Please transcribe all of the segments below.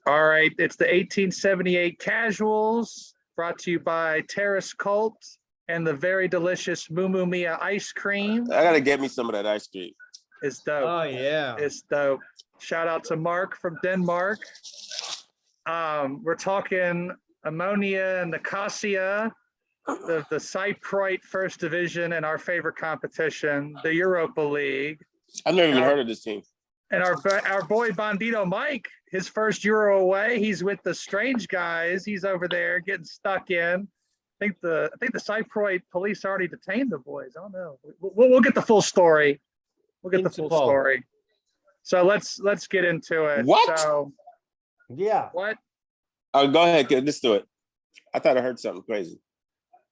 All right, it's the 1878 Casuals, brought to you by Terrace Cult and the very delicious Moo Mia ice cream. I gotta get me some of that ice cream. It's dope. Oh yeah. It's dope. Shout out to Mark from Denmark. We're talking Omonia Niscosa, the Cypriote First Division, and our favorite competition, the Europa League. I've never even heard of this team. And our boy Bandito Mike, his first Euro away. He's with the Strange Guys. He's over there getting stuck in. I think the Cypriote police already detained the boys. I don't know. We'll get the full story. We'll get the full story. So let's get into it. What? So, Yeah. what? Oh, go ahead. Let's do it. I thought I heard something crazy.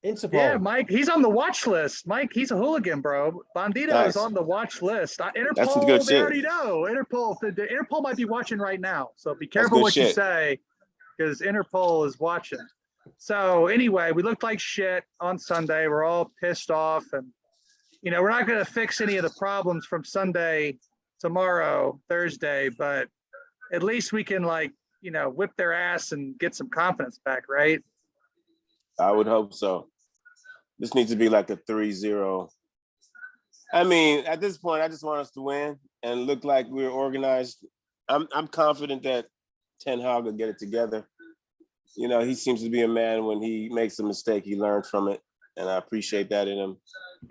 Interpol. Yeah, Mike, he's on the watch list. Mike, he's a hooligan, bro. Bandito is on the watch list. Interpol, That's some good they shit. already know. Interpol might be watching right now. So be careful what you say, because Interpol is watching. So anyway, we looked like shit on Sunday. We're all pissed off. And, we're not going to fix any of the problems from Sunday, tomorrow, Thursday, but at least we can, whip their ass and get some confidence back, right? I would hope so. This needs to be like a 3-0. I mean, at this point, I just want us to win and look like we're organized. I'm confident that Ten Hag will get it together. He seems to be a man, when he makes a mistake, he learns from it. And I appreciate that in him.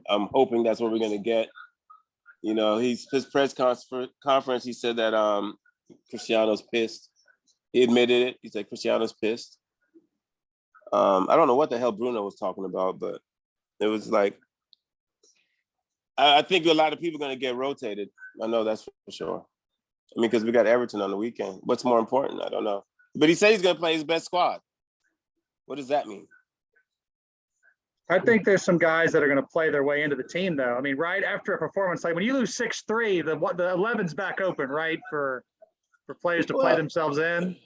I'm hoping that's what we're going to get. His press conference, he said that Cristiano's pissed. He admitted it. He said Cristiano's pissed. I don't know what the hell Bruno was talking about, but it was like, I think a lot of people are going to get rotated. I know that's for sure. I mean, because we got Everton on the weekend. What's more important? I don't know. But he said he's going to play his best squad. What does that mean? I think there's some guys that are going to play their way into the team, though. I mean, right after a performance, like when you lose 6-3, the 11's back open, right, for players to play themselves in.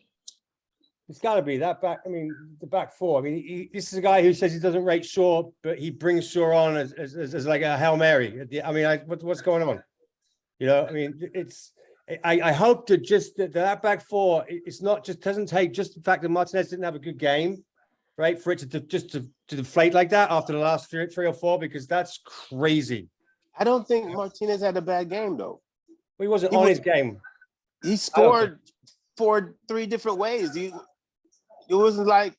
It's got to be that back. I mean, the back four. I mean, this is a guy who says he doesn't rate Shaw, but he brings Shaw on as like a Hail Mary. I mean, what's going on? I mean, I hope that back four, it's not just, doesn't take just the fact that Martinez didn't have a good game, right, for it to deflate like that after the last three or four, because that's crazy. I don't think Martinez had a bad game, though. Well, he wasn't on his game. He scored 3 different ways. It wasn't like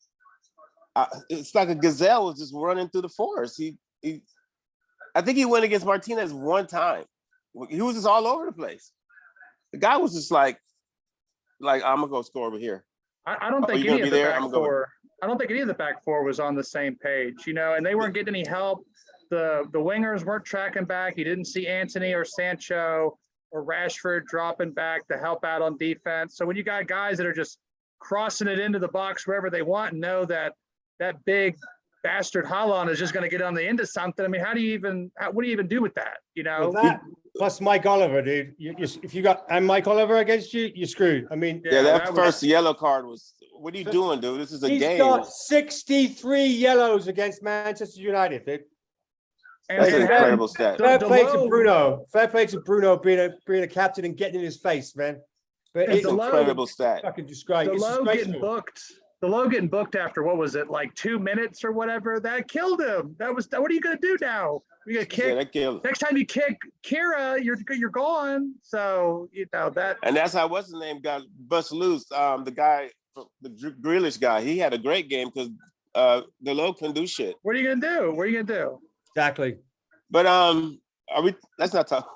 it's like a gazelle was just running through the forest. I think he went against Martinez one time. He was just all over the place. The guy was just like I'm gonna go score over here. I don't think any of the back four. I don't think any of the back four was on the same page, and they weren't getting any help. The wingers weren't tracking back. You didn't see Anthony or Sancho or Rashford dropping back to help out on defense. So when you got guys that are just crossing it into the box wherever they want and know that big bastard Haaland is just going to get on the end of something. I mean, what do you even do with that? Well, that plus Mike Oliver, dude. If you got Mike Oliver against you, you're screwed. I mean, that first yellow card was. What are you doing, dude? This is a game. He's got 63 yellows against Manchester United, dude. That's an incredible stat. Fair play to Bruno. Fair play to Bruno being a captain and getting in his face, man. But it's an incredible stat. Fucking disgrace. The low getting booked after, what was it, like 2 minutes or whatever? That killed him. What are you gonna do now? You gonna kick? That killed him. Next time you kick Kira, you're gone. So that. And that's how what's his name got bust loose. The guy, the Grealish guy, he had a great game because the low can do shit. What are you gonna do? Exactly. But let's not talk.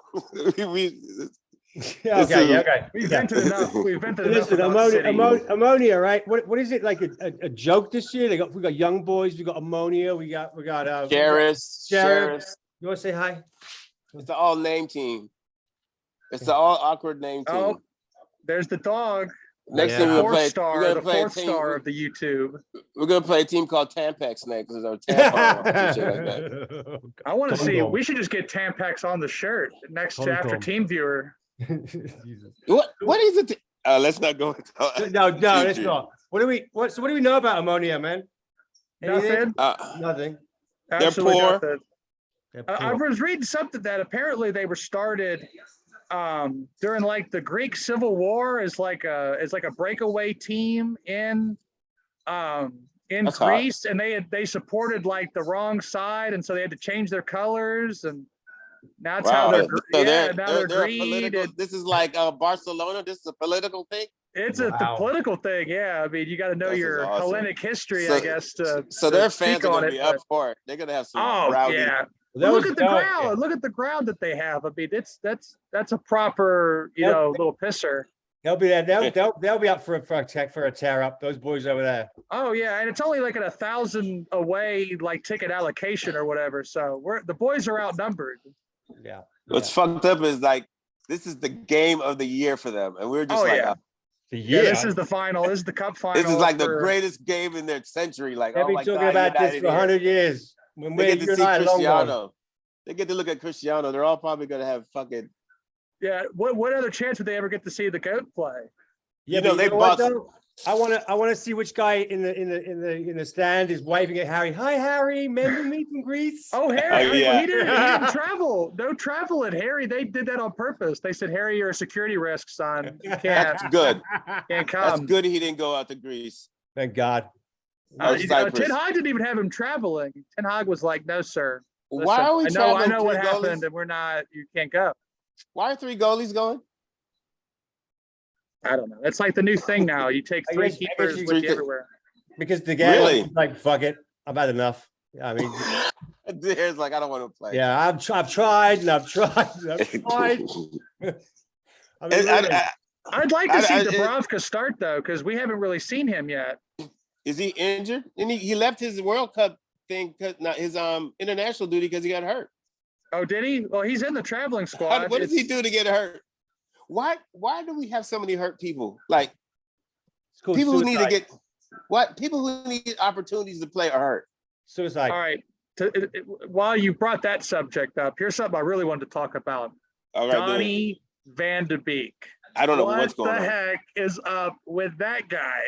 Okay. We've vented enough. Listen, Omonia, right? What is it, like a joke this year? We got young boys. We got Omonia. We got Sheriffs. You want to say hi? It's the all name team. It's the all awkward name team. Oh, there's the dog. Next thing we're gonna play, the fourth star of the YouTube. We're gonna play a team called Tampax next. Or Tampon, shit like that. I want to see. We should just get Tampax on the shirt next to after Team Viewer. What is it? Let's not go. No, let's not. What do we know about Omonia, man? Nothing. Nothing. Absolutely They're poor. nothing. I was reading something that apparently they were started during like the Greek Civil War is like a breakaway team in That's Greece, and they supported like the wrong side, and so they had to change their colors, and that's how wow. they're They're greed. political. This is like Barcelona. This is a political thing. It's a Wow. political thing, yeah. I mean, you got to know This is your awesome. Hellenic history, So- I guess. To their speak fans are on gonna it, be but- up for it. They're gonna have some Oh rowdy. yeah. That Look was- at the oh, ground. yeah. Look at the ground that they have. I mean, that's a proper, little pisser. They'll be there. They'll be up for a tear up. Those boys over there. Oh yeah, and it's only like at 1,000 away, like ticket allocation or whatever. So the boys are outnumbered. Yeah. What's fucked up is like this is the game of the year for them, and we're just Oh, like, yeah. Yeah. This is the final. This is the cup final. this is like the greatest game in their century. Like, They've oh been my talking God, about this United for here. 100 years. When They get to you and see I are long gone. Cristiano. They get to look at Cristiano. They're all probably gonna have fucking. Yeah. What other chance would they ever get to see the GOAT play? Yeah, You know, but they know what, bust- though? I want to see which guy in the stand is waving at Harry. Hi, Harry. Remember me from Greece? Oh, Harry. Oh, yeah. Well, he didn't travel. No travel at Harry. They did that on purpose. They said, Harry, you're a security risk, son. You can't That's good. can't That's come. good. He didn't go out to Greece. Thank God. Or Cyprus. Ten Hag didn't even have him traveling. Ten Hag was like, no, sir. Listen, Why are we I traveling know what three goalies? happened, and we're not. You can't go. Why are 3 goalies going? I don't know. It's like the new thing now. You take I three guess- I guess keepers you- with you everywhere. Because the guy Really? was like, fuck it. I've had enough. I mean, There's like I don't want to play. yeah, I've tried and I've tried. And I've tried. I mean, really. I'd like to see I- Dubravka start though, because we haven't really seen him yet. Is he injured? And he left his World Cup thing, not his international duty because he got hurt. Oh, did he? Well, he's in the traveling squad. What does he do to get hurt? Why do we have so many hurt people? Like It's called people who need to suicide. get people who need opportunities to play are hurt. Suicide. All right. While you brought that subject up, here's something I really wanted to talk about. All right, then. Donnie Van de Beek. I don't know What what's going the on. heck is up with that guy?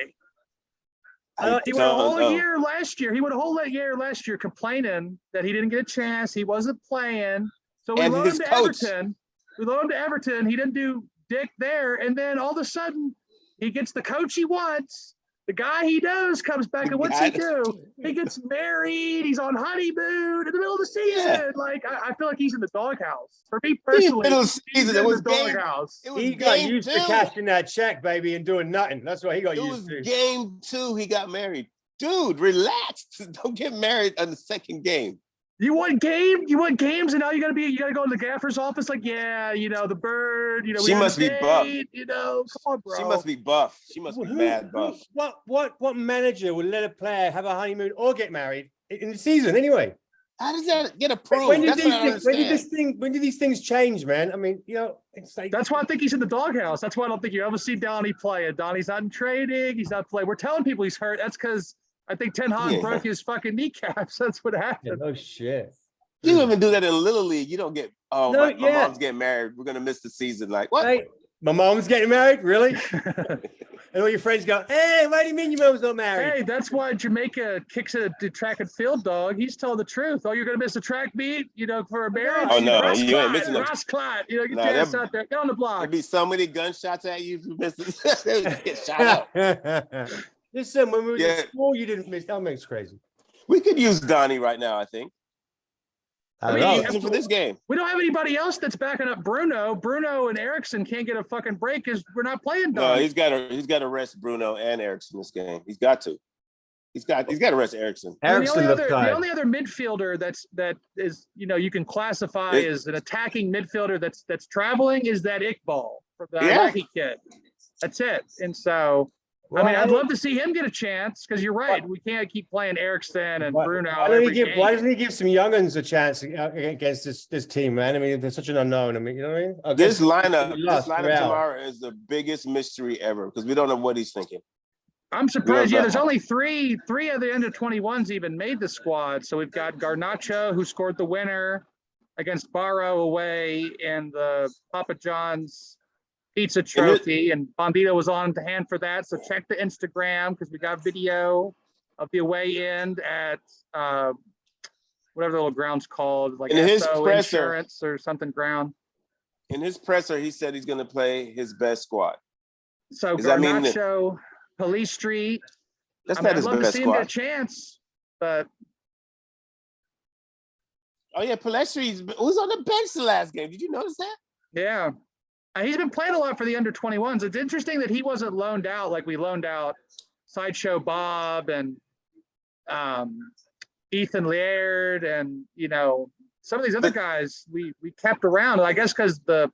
I He went a don't whole know. year last year. He went a whole year last year complaining that he didn't get a chance. He wasn't playing. So we And loaned him his to coach. Everton. We loaned him to Everton. He didn't do dick there. And then all of a sudden, he gets the coach he wants. The guy he knows comes back, and what's he do? He gets married. He's on honeymoon in the middle of the season. Yeah. Like I feel like he's in the doghouse. For me Middle personally, of he's season, in it was the game. doghouse. It was He got game used 2. to cashing that check, baby, and doing nothing. That's what he got It used was to. game 2. He got married. Dude, relax. Don't get married on the second game. You want games, and now you gotta go in the gaffer's office. Like, yeah, the bird. We She had a must be buff. date, come on, bro. She must be buff. She must be mad buff. What manager would let a player have a honeymoon or get married in the season anyway? How does that get approved? When did That's what I don't understand. when did these things change, man? I mean, it's like That's why I think he's in the doghouse. That's why I don't think you ever see Donnie play. Donnie's not in training. He's not playing. We're telling people he's hurt. That's because I think Ten Hag Yeah. broke his fucking kneecaps. That's what Yeah, happened. no shit. You even do that in Little League. You don't get, No, my yeah. mom's getting married. We're going to miss the season. Like, what? Hey, my mom's getting married, really? And all your friends go, "Hey, what do you mean your mom's not married?" Hey, that's why Jamaica kicks it at track and field, dog. He's telling the truth. Oh, you're gonna miss a track meet, for a marriage. Oh, no, Ross you ain't Clyde, missing no- Ross Clyde, get Nah, your ass that- out there. Get on the block. There'd be so many gunshots at you if you missed it. They would get shot up. Listen, when we were Yeah. in school, you didn't miss. That makes crazy. We could use Donnie right now, I think. I We don't could know. use him for this game. We don't have anybody else that's backing up Bruno. Bruno and Erickson can't get a fucking break because we're not playing No, Donnie. he's got to rest Bruno and Erickson this game. He's got to. He's got to rest Erickson. I mean, Erickson looked the tired. only other midfielder that is you can classify It- as an attacking midfielder that's traveling is that Iqbal from the Yeah. Iraqi kid. That's it. And so I mean, I'd love to see him get a chance because you're right. We can't keep playing Erickson and Bruno. every game. Why doesn't he give some younguns a chance against this team, man? I mean, they're such an unknown. I mean, you know what I mean? This lineup lost Real. tomorrow is the biggest mystery ever because we don't know what he's thinking. I'm surprised. Yeah, Yeah, there's only three of the under 21s even made the squad. So we've got Garnacho, who scored the winner against Barrow away in the Papa John's Pizza Trophy, and Bandito was on to hand for that. So check the Instagram because we got video of the away end at whatever the little ground's called, like In his SO presser- Insurance or something ground. In his presser, he said he's going to play his best squad. So Does that mean that- Garnacho, Police Street. That's I mean, not I'd his love to best see him get a squad. chance, but Oh yeah, Pelestri was on the bench the last game. Did you notice that? yeah. He's been playing a lot for the under 21s. It's interesting that he wasn't loaned out like we loaned out Sideshow Bob and Ethan Laird and, you know, some of these other guys we kept around. I guess because the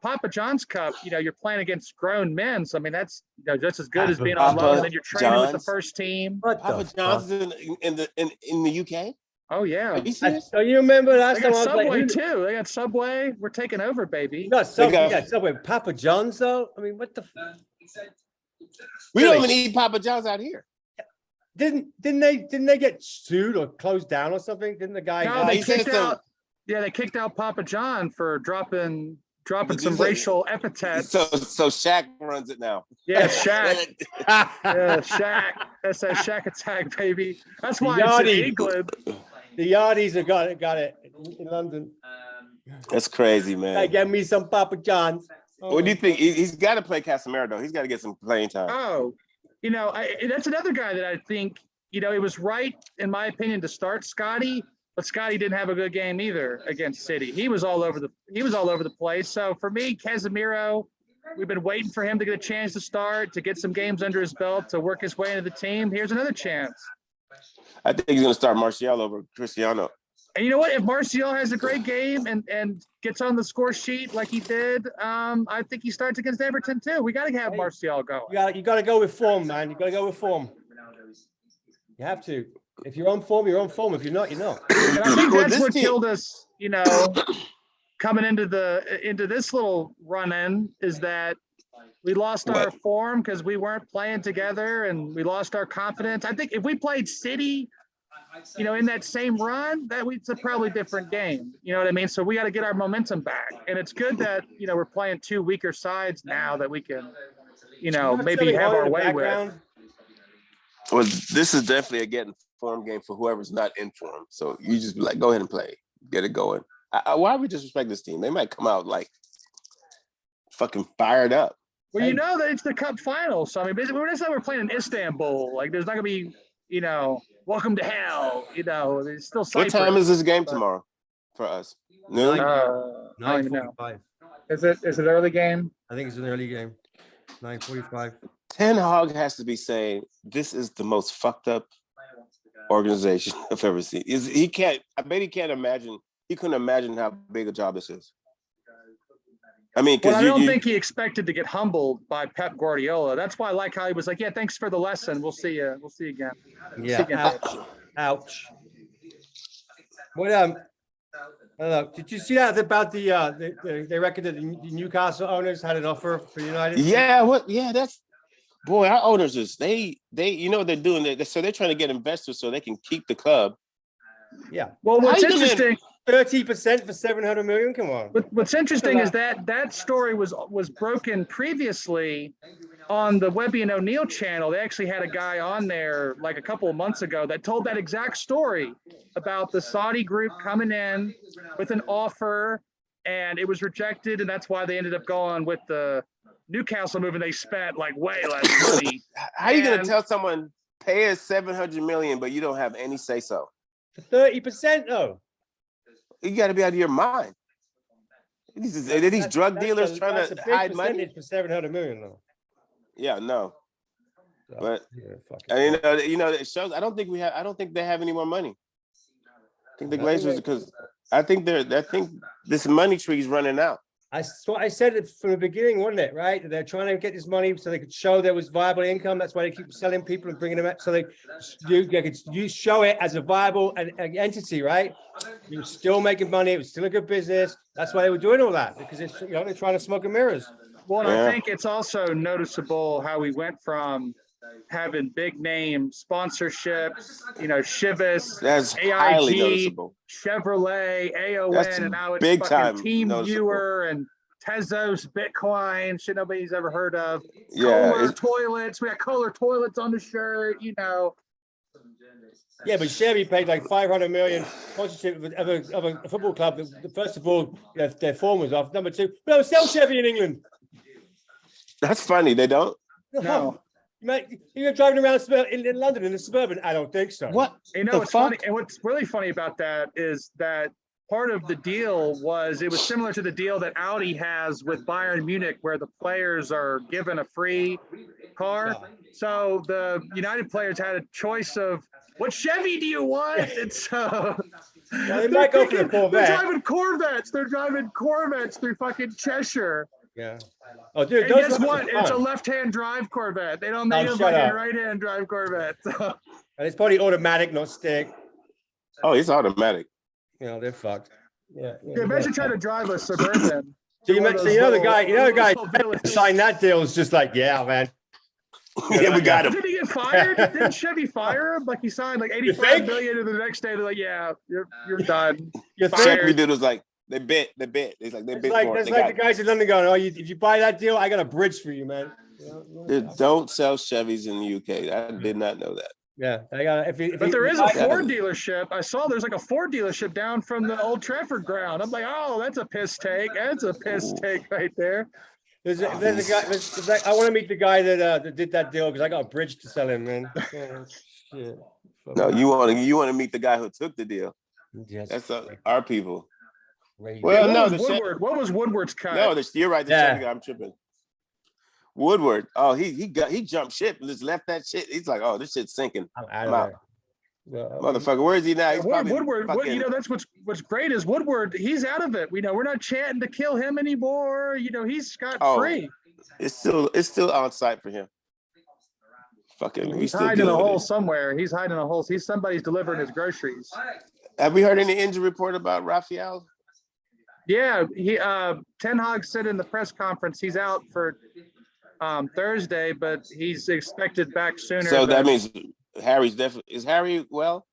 Papa John's Cup, you know, you're playing against grown men. So, I mean, that's, you know, just as good as being on loan. And then you're training with the first team. Papa John's in the UK? Oh, yeah. Are you serious? So you remember last They time got I was like, Subway, too. They got Subway. We're taking over, baby. you got Subway, Papa John's though? I mean, what the? We don't even eat Papa John's out here. Didn't they get sued or closed down or something? Didn't the guy? No, they he said kicked out. Yeah, they kicked out Papa John for dropping some racial epithets. So Shaq runs it now. Yeah, Shaq. Yeah, Shaq. That says Shaq Attack, baby. That's why it's in England. The Yardies have got it in London. That's crazy, man. Hey, get me some Papa John's. Oh. What do you think? He's got to play Casemiro though. He's got to get some playing time. Oh, you know, that's another guy that I think, you know, it was right in my opinion to start Scotty, but Scotty didn't have a good game either against City. He was all over the place. So for me, Casemiro, we've been waiting for him to get a chance to start, to get some games under his belt, to work his way into the team. Here's another chance. I think he's going to start Martial over Cristiano. And you know what? If Martial has a great game and gets on the score sheet like he did, I think he starts against Everton too. We got to have Martial going. You got to go with form, man. You got to go with form. You have to. If you're on form, you're on form. If you're not, you're not. And I think that's what killed us, you know, coming into this little run-in, is that we lost our form because we weren't playing together and we lost our confidence. I think if we played City, you know, in that same run, it's a probably different game. You know what I mean? So we got to get our momentum back. And it's good that, you know, we're playing two weaker sides now that we can, you know, maybe have our way with. Well, this is definitely a getting form game for whoever's not in form. So you just be like, go ahead and play, get it going. Why would we disrespect this team? They might come out like fucking fired up. Well, you know that it's the cup final. So I mean, basically, we're playing in Istanbul. Like, there's not gonna be, you know, welcome to hell. You know, there's still Cyprus. What time is this game tomorrow for us? Noon? I don't even know. Is it early game? I think it's an early game. 9:45. Ten Hag has to be saying this is the most fucked up organization I've ever seen. He can't. I bet he can't imagine. He couldn't imagine how big a job this is. I mean, because I don't think he expected to get humbled by Pep Guardiola. That's why I like how he was like, "Yeah, thanks for the lesson. We'll see you. We'll see you again." Yeah. Ouch. What I don't know. Did you see that about they reckon that the Newcastle owners had an offer for United? Yeah. What? Yeah. That's. Boy, our owners is they you know what they're doing. So they're trying to get investors so they can keep the club. Yeah. Well, what's interesting. 30% for 700 million. Come on. What's interesting is that story was broken previously on the Webby and O'Neill channel. They actually had a guy on there like a couple of months ago that told that exact story about the Saudi group coming in with an offer, and it was rejected, and that's why they ended up going with the Newcastle move, and they spent like way less money. How are you going to tell someone pay us 700 million, but you don't have any say so? For 30% though. You got to be out of your mind. These drug dealers trying to hide money for 700 million though. Yeah, no. So, but yeah, you know, it shows. I don't think they have any more money. I think the Glazers, because I think this money tree is running out. I said it from the beginning, wasn't it? Right? They're trying to get this money so they could show there was viable income. That's why they keep selling people and bringing them out. So you show it as a viable entity, right? You were still making money. It was still a good business. That's why they were doing all that, because it's, you know, they're trying to smoke and mirrors. Well, and I think it's also noticeable how we went from having big name sponsorships, you know, Chivas, that's AIG, highly noticeable. Chevrolet, AON, That's and now it's big fucking time Team noticeable. Viewer and Tezos, Bitcoin, shit nobody's ever heard of. Yeah, Kohler toilets. We got Kohler toilets on the shirt, you know. Yeah, but Chevy paid like 500 million sponsorship of a football club. First of all, their form was off. Number two, no, sell Chevy in England. That's funny. They don't. No. Mate, you're driving around in London in a Suburban. I don't think so. What? You know, it's funny. And what's really funny about that is that part of the deal was it was similar to the deal that Audi has with Bayern Munich, where the players are given a free car. So the United players had a choice of what Chevy do you want? And so Well, they might go for the Corvette. They're driving Corvettes. They're driving Corvettes through fucking Cheshire. Yeah. Oh, dude, And guess what? It's a left-hand drive Corvette. They don't make a fucking right-hand drive Corvette. So. And it's probably automatic, not stick. Oh, it's automatic. You know, they're fucked. Yeah. Imagine trying to drive a Suburban. So you know the guy signed that deal is just like, yeah, man. Yeah, we got him. Did he get fired? Didn't Chevy fire him? Like he signed like 85 million, and the next day they're like, "Yeah, you're done." Chevy dude was like, "They bit." It's like they bit. It's like the guys in London going, "Oh, if you buy that deal, I got a bridge for you, man." Dude, don't sell Chevys in the UK. I did not know that. Yeah, I got. But there is a Ford dealership. I saw there's like a Ford dealership down from the Old Trafford ground. I'm like, oh, that's a piss take. That's a piss take right there. There's a guy. I want to meet the guy that did that deal because I got a bridge to sell him, man. Oh, shit. No, you want to meet the guy who took the deal. Yes. That's our people. Crazy. Well, no, Woodward. What was Woodward's cut? No, you're right. The Chevy guy, I'm tripping. Woodward. Oh, he jumped ship and just left that shit. He's like, oh, this shit's sinking. I'm out of there. Well, motherfucker, where is he now? He's Woodward, you know, that's what's great is Woodward. He's out of it. We're not chanting to kill him anymore. You know, he's scot free. It's still on site for him. Fucking, he's hiding in a hole somewhere. He's hiding in a hole. Somebody's delivering his groceries. Have we heard any injury report about Raphael? Yeah, Ten Hag said in the press conference he's out for Thursday, but he's expected back sooner. So that means Harry's definitely. Is Harry well?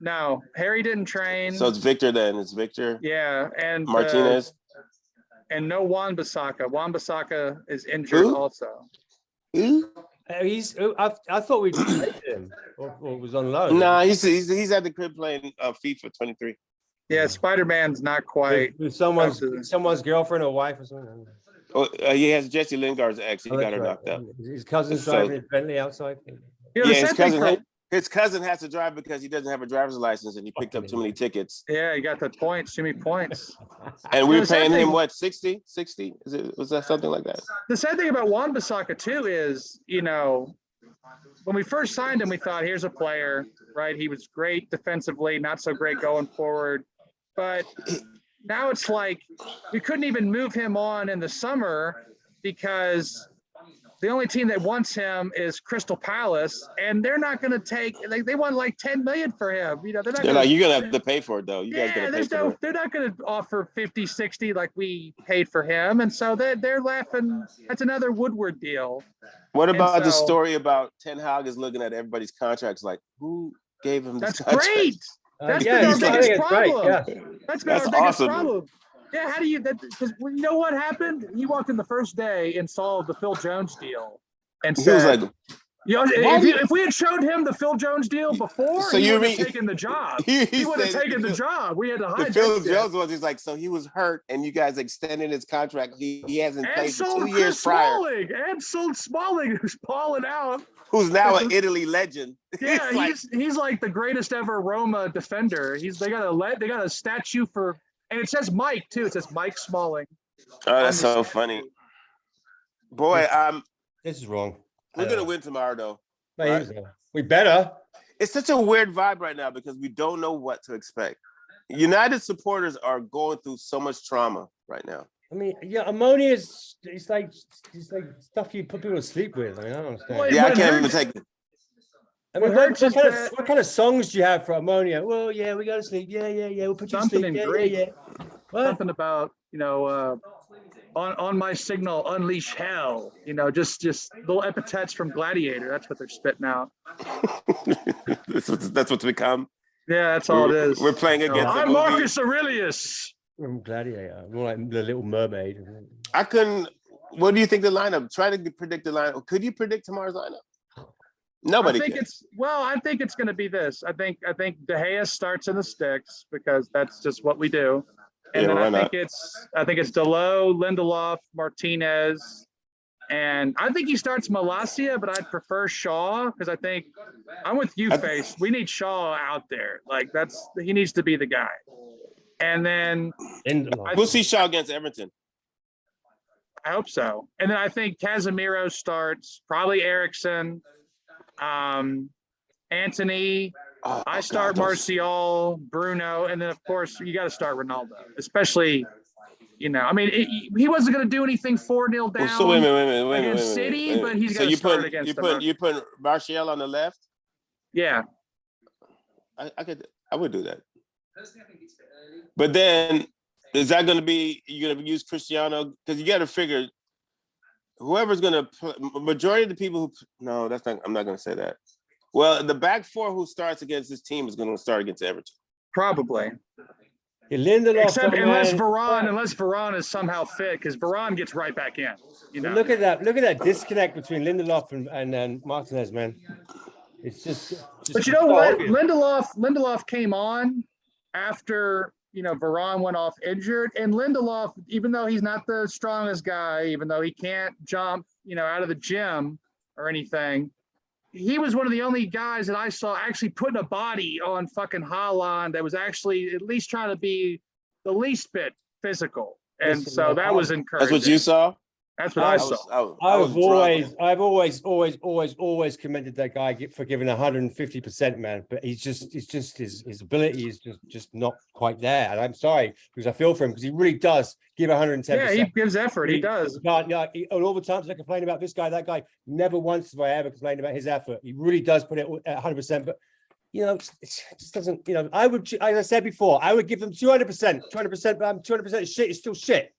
No, Harry didn't train. So it's Victor then. It's Victor. Yeah, and Martinez. And no Wan-Bissaka. Wan-Bissaka is injured also. Who? I thought we'd played him or was on loan. Nah, he's at the crib playing FIFA 23. Yeah, Spider-Man's not quite. With someone's girlfriend or wife or something. Oh, he has Jesse Lingard's ex. He got her knocked out. His cousin's driving his Bentley outside. You know, yeah, his cousin has to drive because he doesn't have a driver's license and he picked up too many tickets. Yeah, he got the points, too many points. And we were paying him what, 60? Was that something like that? The sad thing about Wan-Bissaka too is, you know, when we first signed him, we thought, here's a player, right? He was great defensively, not so great going forward. But now it's like we couldn't even move him on in the summer because the only team that wants him is Crystal Palace, and they're not going to take. They want like 10 million for him. You know, you're going to have to pay for it though. You guys got to pay for it. They're not going to offer 50, 60 like we paid for him, and so they're laughing. That's another Woodward deal. What about the story about Ten Hag is looking at everybody's contracts like, who gave him this contract? That's great. That's been our biggest problem. Yeah. That's been our biggest problem. Yeah, how do you because you know what happened? He walked in the first day and saw the Phil Jones deal and said, was like, you know, if we had showed him the Phil Jones deal before, so he would have taken the job. He would have taken the job. We had to hide. The Phil Jones was he's like, so he was hurt and you guys extended his contract. He hasn't played for 2 years prior. And sold Smalling, who's balling out. Who's now an Italy legend. Yeah, he's like the greatest ever Roma defender. They got a statue for. And it says Mike too. It says Mike Smalling. Oh, that's so funny. Boy, this is wrong. We're gonna win tomorrow, though. Right? We better. It's such a weird vibe right now because we don't know what to expect. United supporters are going through so much trauma right now. I mean, yeah, Omonia is it's like stuff you put people to sleep with. I mean, I don't understand. Well, yeah, I can't even take it. I mean, what kind of songs do you have for Omonia? Well, yeah, we go to sleep. Yeah. We'll put you to sleep. Yeah. Something about, you know, on my signal, unleash hell. You know, just little epithets from Gladiator. That's what they're spitting out. That's what's become. Yeah, that's all it is. We're playing against. I'm Marcus Aurelius. I'm Gladiator. More like the Little Mermaid. I couldn't. What do you think the lineup? Try to predict the lineup. Could you predict tomorrow's lineup? Nobody I think can. I think it's going to be this. I think De Gea starts in the sticks because that's just what we do. And Yeah, then why I think not? it's Delo, Lindelof, Martinez, and I think he starts Malacia, but I'd prefer Shaw because I think I'm with you, Face. We need Shaw out there. Like he needs to be the guy. And then We'll see Shaw against Everton. I hope so. And then I think Casemiro starts, probably Eriksson, Anthony. I start Martial, Bruno, and then of course you got to start Ronaldo, especially, I mean, he wasn't going to do anything 4-0 down So wait a minute, against City, but he's going to start against them. You put Martial on the left? Yeah. I would do that. But then is that going to be, you're going to use Cristiano? Because you got to figure whoever's going to play, majority of the people who, no, I'm not going to say that. Well, the back four who starts against this team is going to start against Everton. Probably. Except unless Varane is somehow fit, because Varane gets right back in. Look at that disconnect between Lindelof and Martinez, man. It's just but you know what? Lindelof came on after Varane went off injured, and Lindelof, even though he's not the strongest guy, even though he can't jump, out of the gym or anything, he was one of the only guys that I saw actually putting a body on fucking Haaland that was actually at least trying to be the least bit physical. And so that was encouraging. That's what you saw? That's what I saw. I've always commended that guy for giving 150%, man. But his ability is just not quite there. And I'm sorry because I feel for him because he really does give 110%. Yeah, he gives effort. He does. All the times I complain about this guy, that guy, never once have I ever complained about his effort. He really does put it at 100%. But it just doesn't. I would, as I said before, I would give them 200%. 200%, but 200% shit is still shit.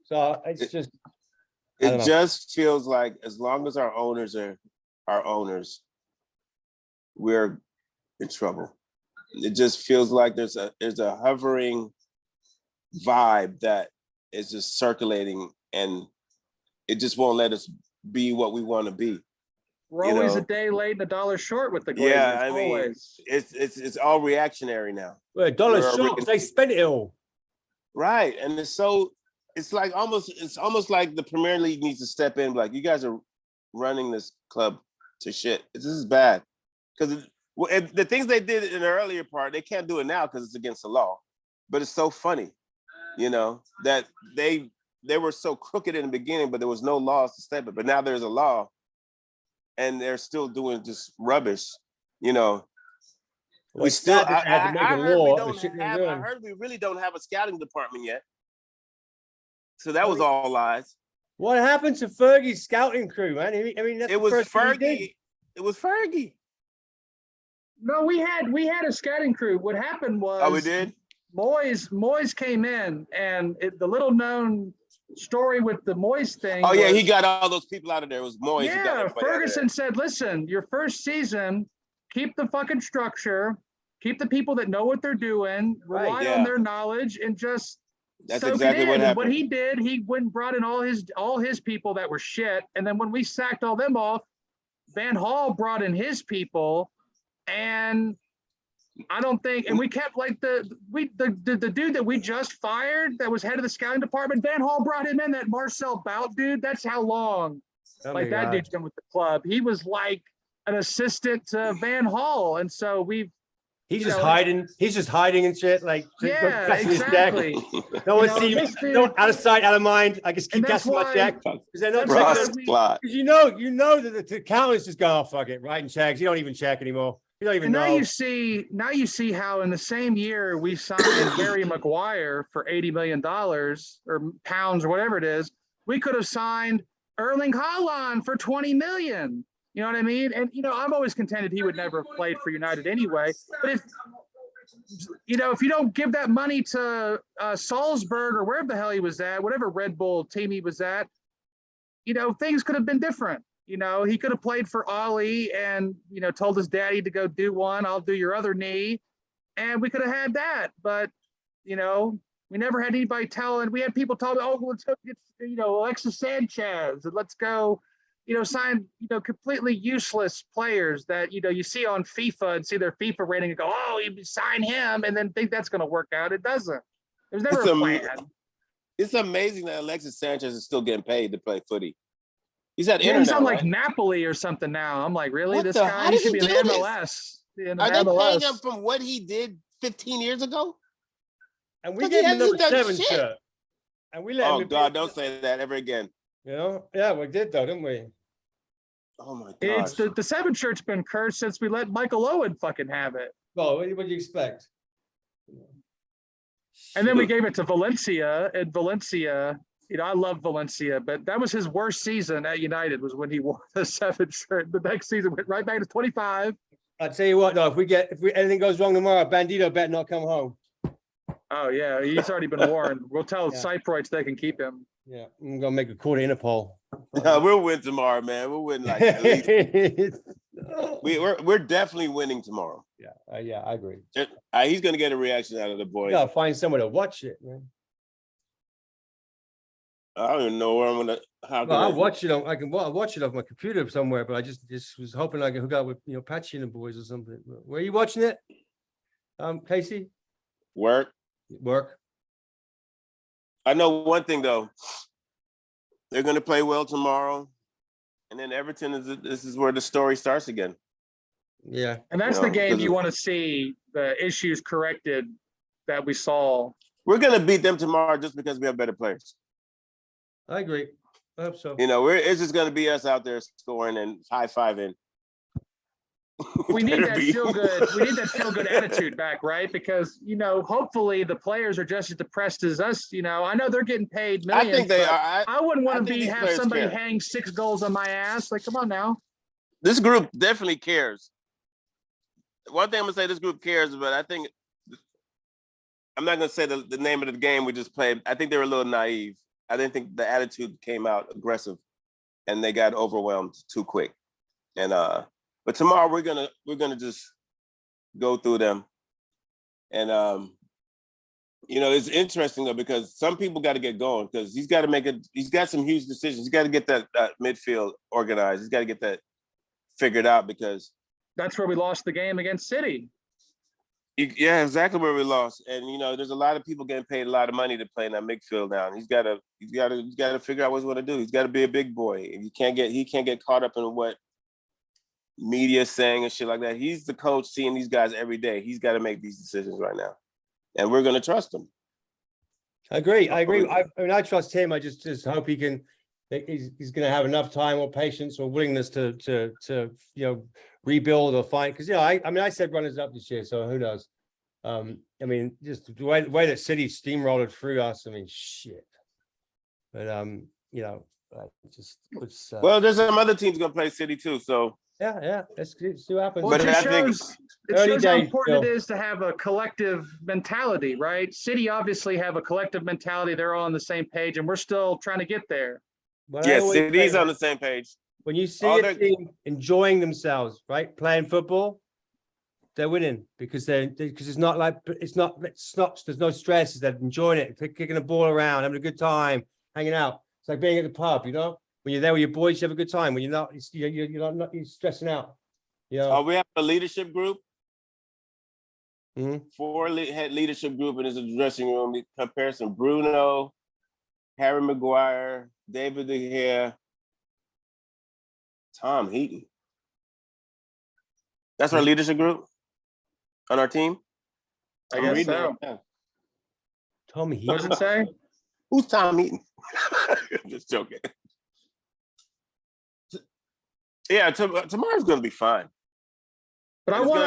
So it's just. It just feels like as long as our owners are our owners, we're in trouble. It just feels like there's a hovering vibe that is just circulating, and it just won't let us be what we want to be. We're always a day late and $1 short with the Glazers. Yeah, I mean, it's all reactionary now. Well, $1 short. They spent it all. Right, and it's like almost like the Premier League needs to step in. Like, you guys are running this club to shit. This is bad because the things they did in the earlier part, they can't do it now because it's against the law. But it's so funny, that they were so crooked in the beginning, but there was no laws to step it. But now there's a law, and they're still doing just rubbish. We still. I heard we really don't have a scouting department yet. So that was all lies. What happened to Fergie's scouting crew, man? I mean, it was Fergie. It was Fergie. No, we had a scouting crew. What happened was, oh, we did. Moyes came in, and the little known story with the Moyes thing. Oh yeah, he got all those people out of there. It was Moyes. Yeah, Ferguson said, "Listen, your first season, keep the fucking structure, keep the people that know what they're doing, rely on their knowledge, and just." That's exactly what happened. What he did, he went and brought in all his people that were shit, and then when we sacked all them off, Van Gaal brought in his people, and I don't think, and we kept like the dude that we just fired that was head of the scouting department. Van Gaal brought him in, that Marcel Bout dude. That's how long that dude's been with the club. He was like an assistant to Van Gaal, and so he's just hiding. He's just hiding and shit. Like, yeah, exactly. No one see me. No, out of sight, out of mind. I just keep guessing my check because they're not checking. Because you know that the accountant's just going, oh, fuck it, writing checks. You don't even check anymore. You don't even know. Now you see how in the same year we signed Harry Maguire for $80 million or pounds or whatever it is. We could have signed Erling Haaland for $20 million. You know what I mean? And, I've always contended he would never have played for United anyway. But if you don't give that money to Salzburg or wherever the hell he was at, whatever Red Bull team he was at, things could have been different. He could have played for Ollie and, told his daddy to go do one, I'll do your other knee. And we could have had that. But, we never had anybody telling. We had people talking, oh, let's go get, Alexis Sanchez, and let's go, sign, completely useless players that, you see on FIFA and see their FIFA rating and go, oh, you sign him and then think that's going to work out. It doesn't. There's never a plan. It's amazing that Alexis Sanchez is still getting paid to play footy. He's at Inter He's now, on right? like Napoli or something now. I'm like, really? This How guy, he does should he be in the do this? MLS. Are they paying him from what he did 15 years ago? And we gave him the number 7 shit. shirt. And we let him. Oh God, don't say that ever again. Yeah, we did though, didn't we? Oh my God. It's the 7 shirt's been cursed since we let Michael Owen fucking have it. Well, what do you expect? And then we gave it to Valencia, and Valencia, I love Valencia, but that was his worst season at United was when he wore the 7 shirt. The next season went right back to 25. I'll tell you what, though, if anything goes wrong tomorrow, Bandito better not come home. Oh yeah, he's already been warned. We'll tell Cyproids they can keep him. Yeah, I'm gonna make a call to Interpol. No, we'll win tomorrow, man. We'll win like at least. We're definitely winning tomorrow. Yeah, I agree. He's gonna get a reaction out of the boys. You gotta find someone to watch it, man. I don't even know where I'm gonna. I'll watch it. I'll watch it off my computer somewhere, but I just was hoping I could hook up with Patchy and the boys or something. Where are you watching it? Casey? Work. I know one thing though. They're gonna play well tomorrow, and then Everton this is where the story starts again. Yeah, and that's the game you want to see the issues corrected that we saw. We're gonna beat them tomorrow just because we have better players. I agree. I hope so. It's just gonna be us out there scoring and high-fiving. We need that feel good. We need that feel good attitude back, right? Because hopefully the players are just as depressed as us. I know they're getting paid millions. I think they are. I wouldn't want to have somebody hang 6 goals on my ass. Like, come on now. This group definitely cares. One thing I'm gonna say, this group cares, but I think I'm not gonna say the name of the game we just played. I think they were a little naive. I didn't think the attitude came out aggressive, and they got overwhelmed too quick. And but tomorrow we're gonna just go through them. And it's interesting though, because some people got to get going because he's got some huge decisions. He's got to get that midfield organized. He's got to get that figured out because that's where we lost the game against City. Yeah, exactly where we lost. And there's a lot of people getting paid a lot of money to play in that midfield now. And he's got to figure out what he's going to do. He's got to be a big boy. And he can't get caught up in what media is saying and shit like that. He's the coach seeing these guys every day. He's got to make these decisions right now. And we're going to trust him. I agree. I trust him. I just hope he's going to have enough time or patience or willingness to rebuild or find. Because I said runners up this year, so who knows? Just the way that City steamrolled through us. Shit. But well, there's some other teams gonna play City too. So yeah, let's see what happens. Well, but it shows how important it is to have a collective mentality, right? City obviously have a collective mentality. They're all on the same page, and we're still trying to get there. Yes, City's on the same page. When you see a team enjoying themselves, right, playing football, they're winning because it's not there's no stress. They're enjoying it, kicking the ball around, having a good time, hanging out. It's like being at the pub, when you're there with your boys, you have a good time. When you're not, you're stressing out. We have a leadership group. Mm-hmm. 4 head leadership group in his dressing room. Comparison: Bruno, Harry Maguire, David De Gea, Tom Heaton. That's our leadership group on our team. I guess so. Tom Heaton. What does it say? Who's Tom Heaton? I'm just joking. Yeah, tomorrow's going to be fine. But I want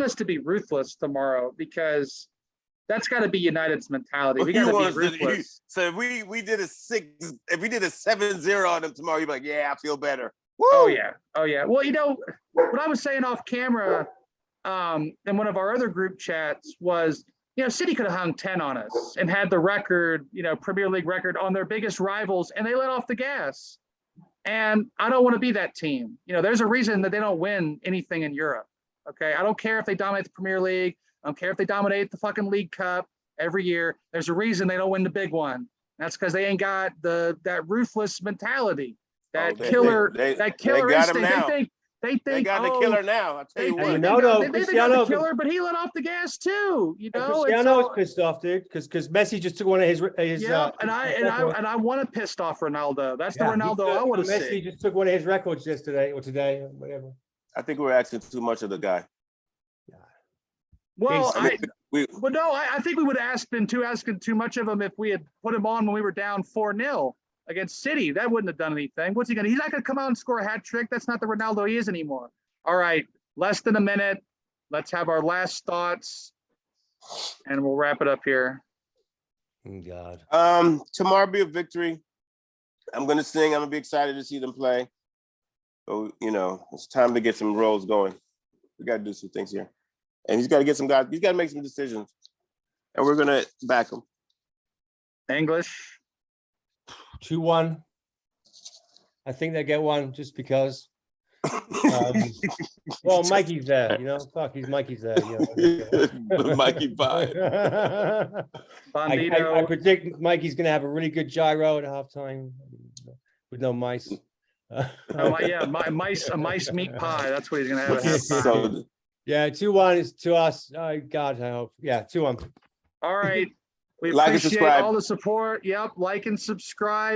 us to be ruthless tomorrow because that's got to be United's mentality. We got to be ruthless. So if we did a 7-0 on them tomorrow, you'd be like, yeah, I feel better. Woo! Oh yeah. Well, what I was saying off camera, in one of our other group chats was, City could have hung 10 on us and had the record, Premier League record on their biggest rivals, and they let off the gas. And I don't want to be that team. There's a reason that they don't win anything in Europe. Okay, I don't care if they dominate the Premier League. I don't care if they dominate the fucking League Cup every year. There's a reason they don't win the big one. That's because they ain't got that ruthless mentality. That they killer, think- that they killer got him instinct. now. They think, They got the oh, killer now. I tell They you think what. you they know, got, though, they think they got the Cristiano- killer, but he let off the gas too. You And know, Cristiano is so, pissed off, dude, because Messi just took one of his yeah. And I want to pissed off Ronaldo. That's the Ronaldo I want to Messi see. just took one of his records yesterday or today, or whatever. I think we're asking too much of the guy. Well, I mean, Well, no, I think we would have been asking too much of him if we had put him on when we were down 4-0 against City. That wouldn't have done anything. What's he gonna? He's not gonna come out and score a hat trick. That's not the Ronaldo he is anymore. All right, less than a minute. Let's have our last thoughts, and we'll wrap it up here. Oh, God. Tomorrow be a victory. I'm gonna sing. I'm gonna be excited to see them play. So, you know, it's time to get some roles going. We got to do some things here. And he's got to get some guys, he's got to make some decisions. And we're going to back him. English. 2-1. I think they get one just because. Well, Mikey's there, you know. Fuck, Mikey's there. You know. Mikey vibe. Bandito. I predict Mikey's gonna have a really good gyro at halftime with no mice. A mice meat pie. That's what he's gonna have at halftime. Yeah, 2-1 is to us. God, I hope. Yeah, 2-1. All right. We Like and appreciate subscribe. all the support. Yep. Like and subscribe.